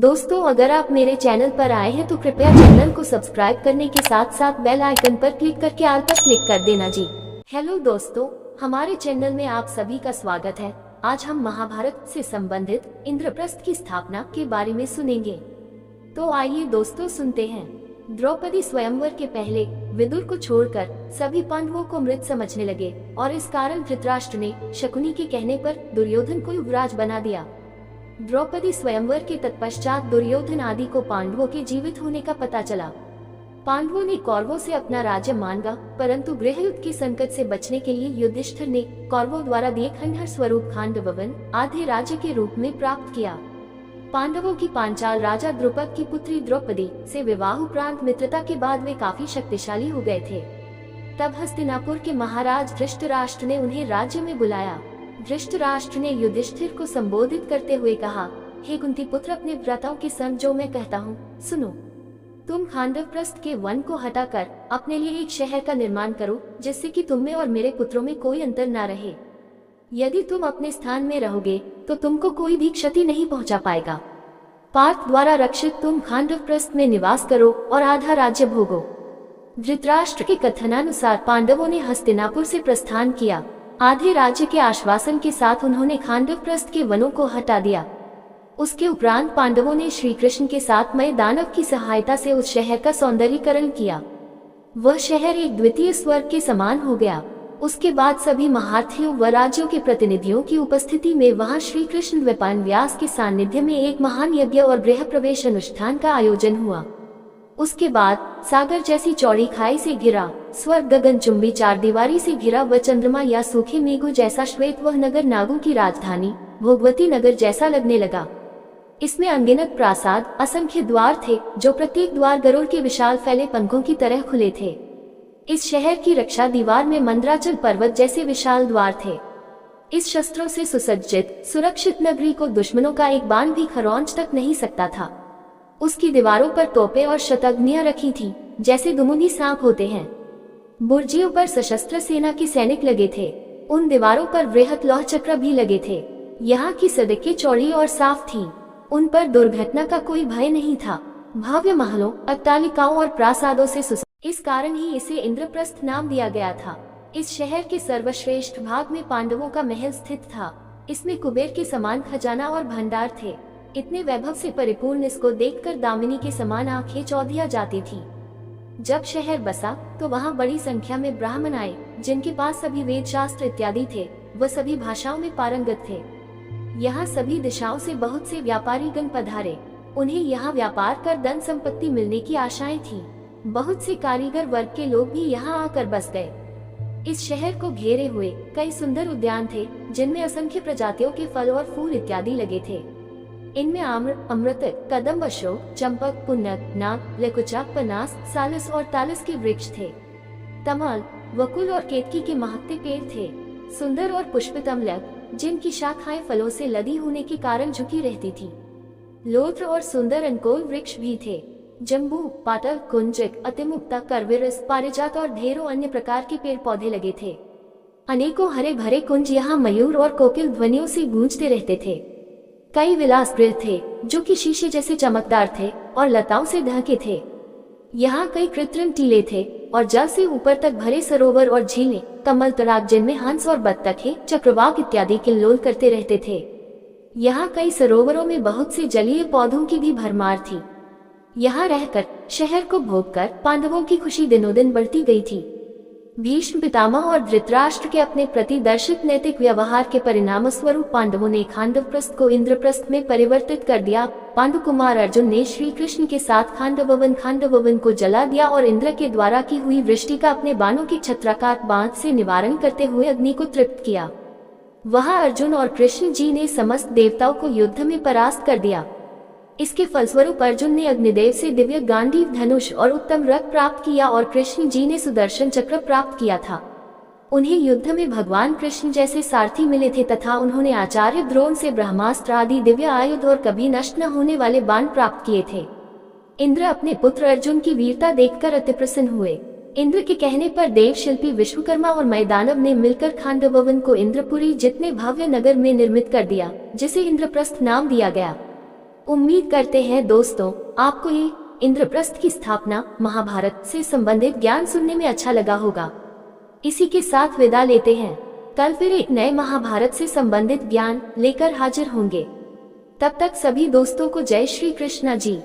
दोस्तों, अगर आप मेरे चैनल पर आए हैं तो कृपया चैनल को सब्सक्राइब करने के साथ साथ बेल आइकन पर क्लिक करके ऑल पर क्लिक कर देना जी। हेलो दोस्तों, हमारे चैनल में आप सभी का स्वागत है। आज हम महाभारत से संबंधित इंद्रप्रस्थ की स्थापना के बारे में सुनेंगे। तो आइए दोस्तों सुनते हैं। द्रौपदी स्वयंवर के पहले विदुर को छोड़कर सभी पांडवों को मृत समझने लगे और इस कारण धृतराष्ट्र ने शकुनी के कहने पर दुर्योधन को युवराज बना दिया। द्रौपदी स्वयंवर के तत्पश्चात दुर्योधन आदि को पांडवों के जीवित होने का पता चला। पांडवों ने कौरवों से अपना राज्य मांगा, परंतु गृह युद्ध के संकट से बचने के लिए युधिष्ठिर ने कौरवों द्वारा दिए खंडहर स्वरूप खांडववन आधे राज्य के रूप में प्राप्त किया। पांडवों की पांचाल राजा द्रुपद की पुत्री द्रौपदी से विवाह उपरांत मित्रता के बाद वे काफी शक्तिशाली हो गए थे। तब हस्तिनापुर के महाराज धृतराष्ट्र ने उन्हें राज्य में बुलाया। धृतराष्ट्र ने युधिष्ठिर को संबोधित करते हुए कहा, हे कुंती पुत्र, अपने भ्राताओं के संग जो मैं कहता हूँ सुनो। तुम खांडवप्रस्थ के वन को हटाकर अपने लिए एक शहर का निर्माण करो, जिससे कि तुम में और मेरे पुत्रों में कोई अंतर न रहे। यदि तुम अपने स्थान में रहोगे तो तुमको कोई भी क्षति नहीं पहुंचा पाएगा। पार्थ द्वारा रक्षित तुम खांडवप्रस्थ में निवास करो और आधा राज्य भोगो। धृतराष्ट्र के कथनानुसार पांडवों ने हस्तिनापुर से प्रस्थान किया। आधे राज्य के आश्वासन के साथ उन्होंने खांडवप्रस्थ के वनों को हटा दिया। उसके उपरांत पांडवों ने श्री कृष्ण के साथ मय दानव की सहायता से उस शहर का सौंदर्यीकरण किया। वह शहर एक द्वितीय स्वर्ग के समान हो गया। उसके बाद सभी महारथियों व राज्यों के प्रतिनिधियों की उपस्थिति में वहां श्री कृष्ण वेपान व्यास के सानिध्य में एक महान यज्ञ और गृह प्रवेश अनुष्ठान का आयोजन हुआ। उसके बाद सागर जैसी चौड़ी खाई से घिरा, स्वर्ग गगन चुंबी चार दीवारी से घिरा व चंद्रमा या सूखे मेघों जैसा श्वेत वह नगर नागों की राजधानी भोगवती नगर जैसा लगने लगा। इसमें अनगिनत प्रासाद, असंख्य द्वार थे, जो प्रत्येक द्वार गरुड़ के विशाल फैले पंखों की तरह खुले थे। इस शहर की रक्षा दीवार में मंदराचल पर्वत जैसे विशाल द्वार थे। इस शस्त्रों से सुसज्जित सुरक्षित नगरी को दुश्मनों का एक बाण भी खरौंच तक नहीं सकता था। उसकी दीवारों पर तोपें और शतघ्नियां रखी थी, जैसे दुमुनी सांप होते हैं। बुर्जियों पर सशस्त्र सेना के सैनिक लगे थे। उन दीवारों पर वृहत लौह चक्र भी लगे थे। यहाँ की सड़कें चौड़ी और साफ थीं। उन पर दुर्घटना का कोई भय नहीं था। भव्य महलों, अट्टालिकाओं और प्रासादों से इस कारण ही इसे इंद्रप्रस्थ नाम दिया गया था। इस शहर के सर्वश्रेष्ठ भाग में पांडवों का महल स्थित था। इसमें कुबेर के समान खजाना और भंडार थे। इतने वैभव से परिपूर्ण इसको देखकर दामिनी के समान आंखें चौधिया जाती थी। जब शहर बसा तो वहाँ बड़ी संख्या में ब्राह्मण आए, जिनके पास सभी वेद शास्त्र इत्यादि थे। वह सभी भाषाओं में पारंगत थे। यहाँ सभी दिशाओं से बहुत से व्यापारीगण पधारे। उन्हें यहाँ व्यापार कर धन संपत्ति मिलने की आशाएं थी। बहुत से कारीगर वर्ग के लोग भी यहाँ आकर बस गए। इस शहर को घेरे हुए कई सुंदर उद्यान थे, जिनमें असंख्य प्रजातियों के फल और फूल इत्यादि लगे थे। इनमें आम्र, अमृत, कदम्ब, अशोक, चंपक, पुन्नक, नाग, लेकुचा, पनास, सालस और तालस के वृक्ष थे। तमाल, वकुल और केतकी के महत्ते पेड़ थे। सुंदर और पुष्पित अम्लक, जिनकी शाखाएं फलों से लदी होने के कारण झुकी रहती थी। लोत्र और सुंदर अनकोल वृक्ष भी थे। जम्बू, पाटल, कुंजक, अतिमुक्ता, करविरस, पारिजात और ढेरों अन्य प्रकार के पेड़ पौधे लगे थे। अनेकों हरे भरे कुंज यहाँ मयूर और कोकिल ध्वनियों से गूंजते रहते थे। कई विलास गृह थे, जो कि शीशे जैसे चमकदार थे और लताओं से ढके थे। यहाँ कई कृत्रिम टीले थे और जल से ऊपर तक भरे सरोवर और झीलें, कमल तड़ाक, जिनमें हंस और बत्तखें, चक्रवाक इत्यादि किल्लोल करते रहते थे। यहाँ कई सरोवरों में बहुत से जलीय पौधों की भी भरमार थी। यहाँ रहकर, शहर को भोगकर पांडवों की खुशी दिनों दिन बढ़ती गई थी। भीष्म पितामह और धृतराष्ट्र के अपने प्रति दर्शित नैतिक व्यवहार के परिणाम स्वरूप पांडवों ने खांडवप्रस्थ को इंद्रप्रस्थ में परिवर्तित कर दिया। पांडुकुमार अर्जुन ने श्री कृष्ण के साथ खांडववन को जला दिया और इंद्र के द्वारा की हुई वृष्टि का अपने बाणों की छत्राकार बांध से निवारण करते हुए अग्नि को तृप्त किया। वहां अर्जुन और कृष्ण जी ने समस्त देवताओं को युद्ध में परास्त कर दिया। इसके फलस्वरूप अर्जुन ने अग्निदेव से दिव्य गांडीव धनुष और उत्तम रथ प्राप्त किया और कृष्ण जी ने सुदर्शन चक्र प्राप्त किया था। उन्हें युद्ध में भगवान कृष्ण जैसे सारथी मिले थे तथा उन्होंने आचार्य द्रोण से ब्रह्मास्त्र आदि दिव्य आयुध और कभी नष्ट न होने वाले बाण प्राप्त किए थे। इंद्र अपने पुत्र अर्जुन की वीरता देखकर अति प्रसन्न हुए। इंद्र के कहने पर देव शिल्पी विश्वकर्मा और मय दानव ने मिलकर खांडववन को इंद्रपुरी जितने भव्य नगर में निर्मित कर दिया, जिसे इंद्रप्रस्थ नाम दिया गया। उम्मीद करते हैं दोस्तों आपको ये इंद्रप्रस्थ की स्थापना महाभारत से संबंधित ज्ञान सुनने में अच्छा लगा होगा। इसी के साथ विदा लेते हैं। कल फिर एक नए महाभारत से संबंधित ज्ञान लेकर हाजिर होंगे। तब तक सभी दोस्तों को जय श्री कृष्णा जी।